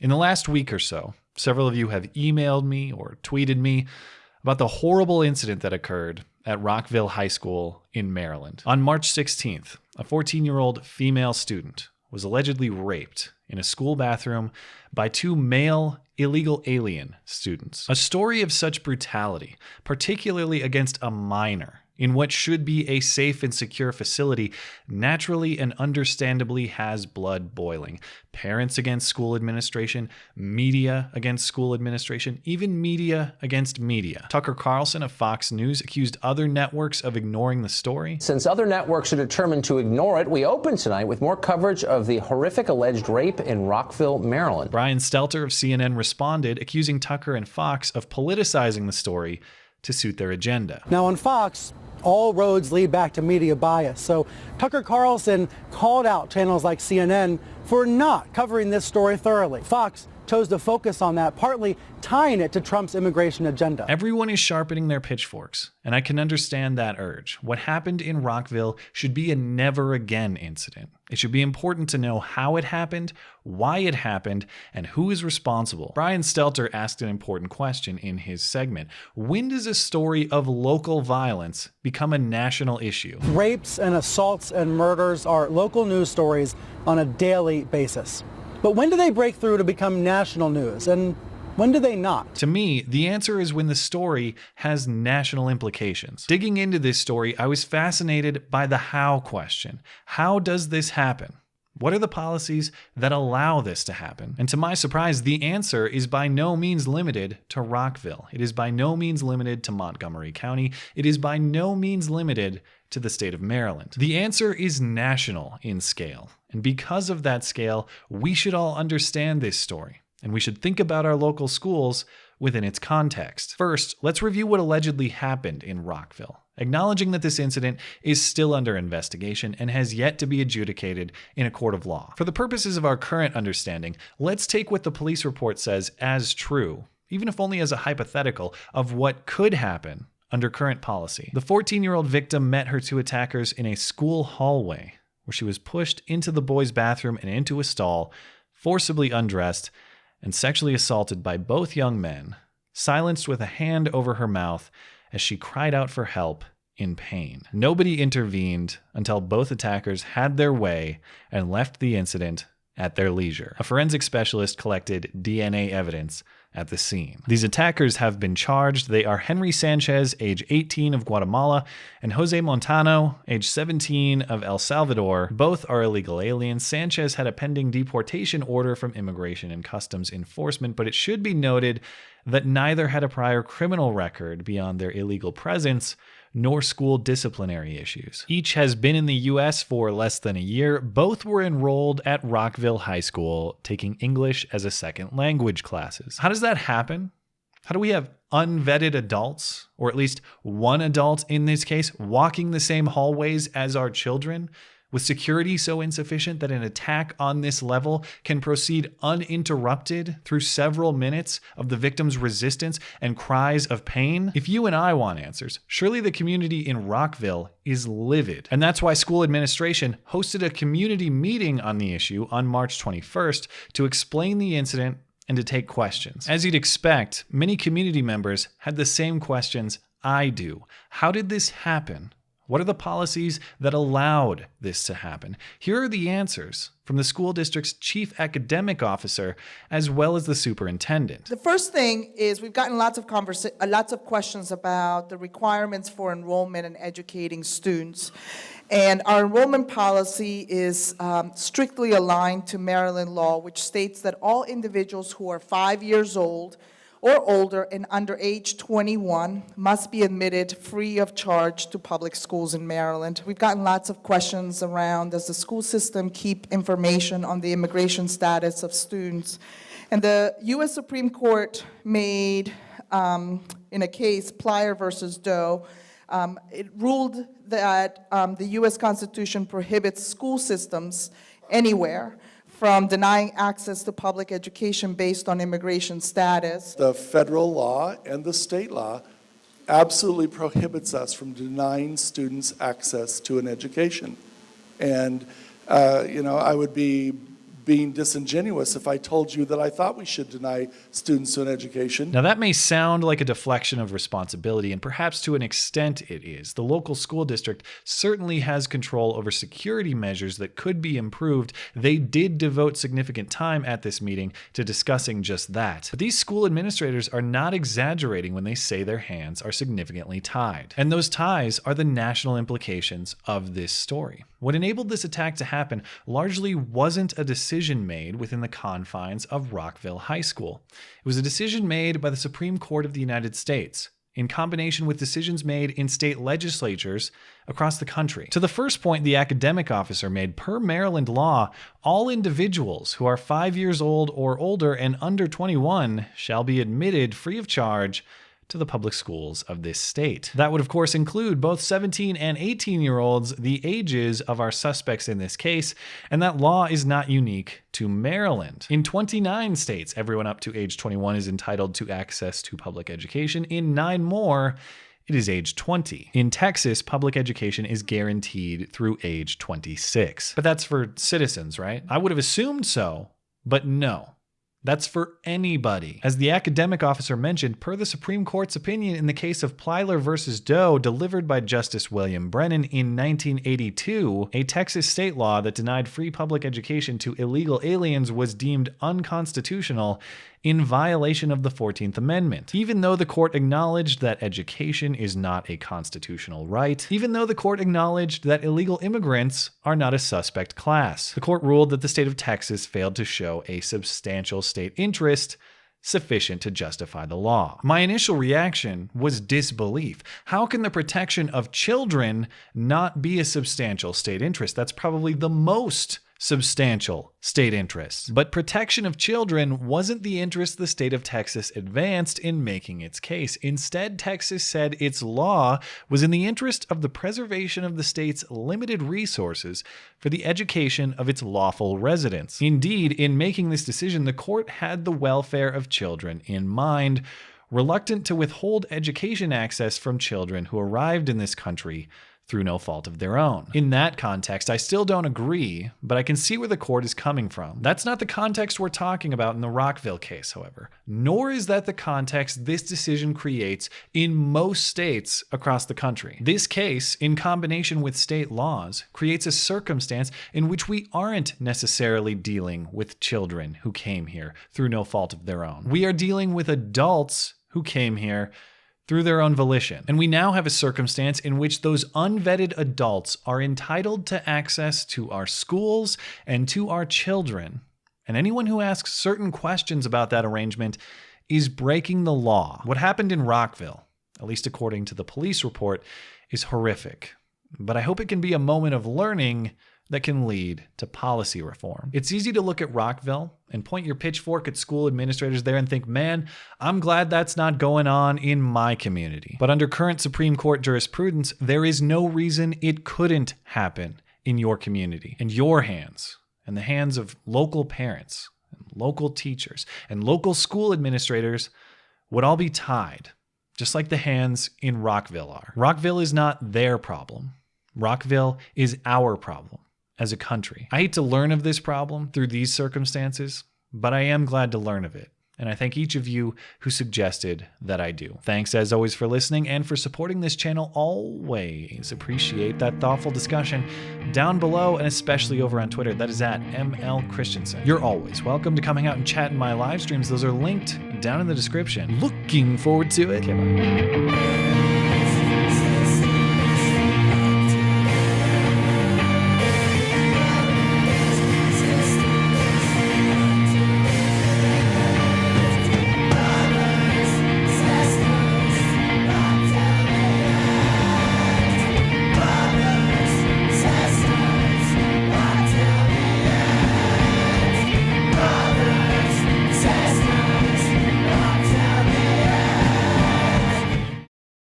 In the last week or so, several of you have emailed me or tweeted me about the horrible incident that occurred at Rockville High School in Maryland. On March 16th, a 14-year-old female student was allegedly raped in a school bathroom by two male illegal alien students. A story of such brutality, particularly against a minor, in what should be a safe and secure facility, naturally and understandably has blood boiling. Parents against school administration, media against school administration, even media against media. Tucker Carlson of Fox News accused other networks of ignoring the story. Since other networks are determined to ignore it, we open tonight with more coverage of the horrific alleged rape in Rockville, Maryland. Brian Stelter of CNN responded, accusing Tucker and Fox of politicizing the story to suit their agenda. Now on Fox, all roads lead back to media bias. So Tucker Carlson called out channels like CNN for not covering this story thoroughly. Fox chose to focus on that, partly tying it to Trump's immigration agenda. Everyone is sharpening their pitchforks, and I can understand that urge. What happened in Rockville should be a never again incident. It should be important to know how it happened, why it happened, and who is responsible. Brian Stelter asked an important question in his segment. When does a story of local violence become a national issue? Rapes and assaults and murders are local news stories on a daily basis. But when do they break through to become national news? And when do they not? To me, the answer is when the story has national implications. Digging into this story, I was fascinated by the how question. How does this happen? What are the policies that allow this to happen? And to my surprise, the answer is by no means limited to Rockville. It is by no means limited to Montgomery County. It is by no means limited to the state of Maryland. The answer is national in scale. And because of that scale, we should all understand this story. And we should think about our local schools within its context. First, let's review what allegedly happened in Rockville, acknowledging that this incident is still under investigation and has yet to be adjudicated in a court of law. For the purposes of our current understanding, let's take what the police report says as true, even if only as a hypothetical, of what could happen under current policy. The 14-year-old victim met her two attackers in a school hallway, where she was pushed into the boys' bathroom and into a stall, forcibly undressed, and sexually assaulted by both young men, silenced with a hand over her mouth as she cried out for help in pain. Nobody intervened until both attackers had their way and left the incident at their leisure. A forensic specialist collected DNA evidence at the scene. These attackers have been charged. They are Henry Sanchez, age 18 of Guatemala, and Jose Montano, age 17 of El Salvador. Both are illegal aliens. Sanchez had a pending deportation order from Immigration and Customs Enforcement, but it should be noted that neither had a prior criminal record beyond their illegal presence, nor school disciplinary issues. Each has been in the U.S. for less than a year. Both were enrolled at Rockville High School, taking English as a second language classes. How does that happen? How do we have unvetted adults, or at least one adult in this case, walking the same hallways as our children, with security so insufficient that an attack on this level can proceed uninterrupted through several minutes of the victim's resistance and cries of pain? If you and I want answers, surely the community in Rockville is livid. And that's why school administration hosted a community meeting on the issue on March 21st to explain the incident and to take questions. As you'd expect, many community members had the same questions I do. How did this happen? What are the policies that allowed this to happen? Here are the answers from the school district's chief academic officer, as well as the superintendent. The first thing is we've gotten lots of questions about the requirements for enrollment and educating students. And our enrollment policy is strictly aligned to Maryland law, which states that all individuals who are 5 years old or older and under age 21 must be admitted free of charge to public schools in Maryland. We've gotten lots of questions around, does the school system keep information on the immigration status of students? And the U.S. Supreme Court made, in a case, Plyer versus Doe, it ruled that the U.S. Constitution prohibits school systems anywhere from denying access to public education based on immigration status. The federal law and the state law absolutely prohibits us from denying students access to an education. And, I would be being disingenuous if I told you that I thought we should deny students an education. Now, that may sound like a deflection of responsibility, and perhaps to an extent it is. The local school district certainly has control over security measures that could be improved. They did devote significant time at this meeting to discussing just that. But these school administrators are not exaggerating when they say their hands are significantly tied. And those ties are the national implications of this story. What enabled this attack to happen largely wasn't a decision made within the confines of Rockville High School. It was a decision made by the Supreme Court of the United States, in combination with decisions made in state legislatures across the country. To the first point the academic officer made, per Maryland law, all individuals who are 5 years old or older and under 21 shall be admitted free of charge to the public schools of this state. That would, of course, include both 17 and 18-year-olds, the ages of our suspects in this case, and that law is not unique to Maryland. In 29 states, everyone up to age 21 is entitled to access to public education. In 9 more, it is age 20. In Texas, public education is guaranteed through age 26. But that's for citizens, right? I would have assumed so, but no. That's for anybody. As the academic officer mentioned, per the Supreme Court's opinion in the case of Plyler versus Doe, delivered by Justice William Brennan in 1982, a Texas state law that denied free public education to illegal aliens was deemed unconstitutional in violation of the 14th Amendment. Even though the court acknowledged that education is not a constitutional right, even though the court acknowledged that illegal immigrants are not a suspect class, the court ruled that the state of Texas failed to show a substantial state interest sufficient to justify the law. My initial reaction was disbelief. How can the protection of children not be a substantial state interest? That's probably the most substantial state interests. But protection of children wasn't the interest the state of Texas advanced in making its case. Instead, Texas said its law was in the interest of the preservation of the state's limited resources for the education of its lawful residents. Indeed, in making this decision, the court had the welfare of children in mind, reluctant to withhold education access from children who arrived in this country through no fault of their own. In that context, I still don't agree, but I can see where the court is coming from. That's not the context we're talking about in the Rockville case, however, nor is that the context this decision creates in most states across the country. This case, in combination with state laws, creates a circumstance in which we aren't necessarily dealing with children who came here through no fault of their own. We are dealing with adults who came here through their own volition. And we now have a circumstance in which those unvetted adults are entitled to access to our schools and to our children. And anyone who asks certain questions about that arrangement is breaking the law. What happened in Rockville, at least according to the police report, is horrific. But I hope it can be a moment of learning that can lead to policy reform. It's easy to look at Rockville and point your pitchfork at school administrators there and think, man, I'm glad that's not going on in my community. But under current Supreme Court jurisprudence, there is no reason it couldn't happen in your community. And your hands, and the hands of local parents, and local teachers, and local school administrators would all be tied, just like the hands in Rockville are. Rockville is not their problem. Rockville is our problem as a country. I hate to learn of this problem through these circumstances, but I am glad to learn of it. And I thank each of you who suggested that I do. Thanks as always for listening and for supporting this channel. Always appreciate that thoughtful discussion down below and especially over on Twitter. That is at ML Christiansen. You're always welcome to coming out and chat in my live streams. Those are linked down in the description. Looking forward to it. Okay, bye.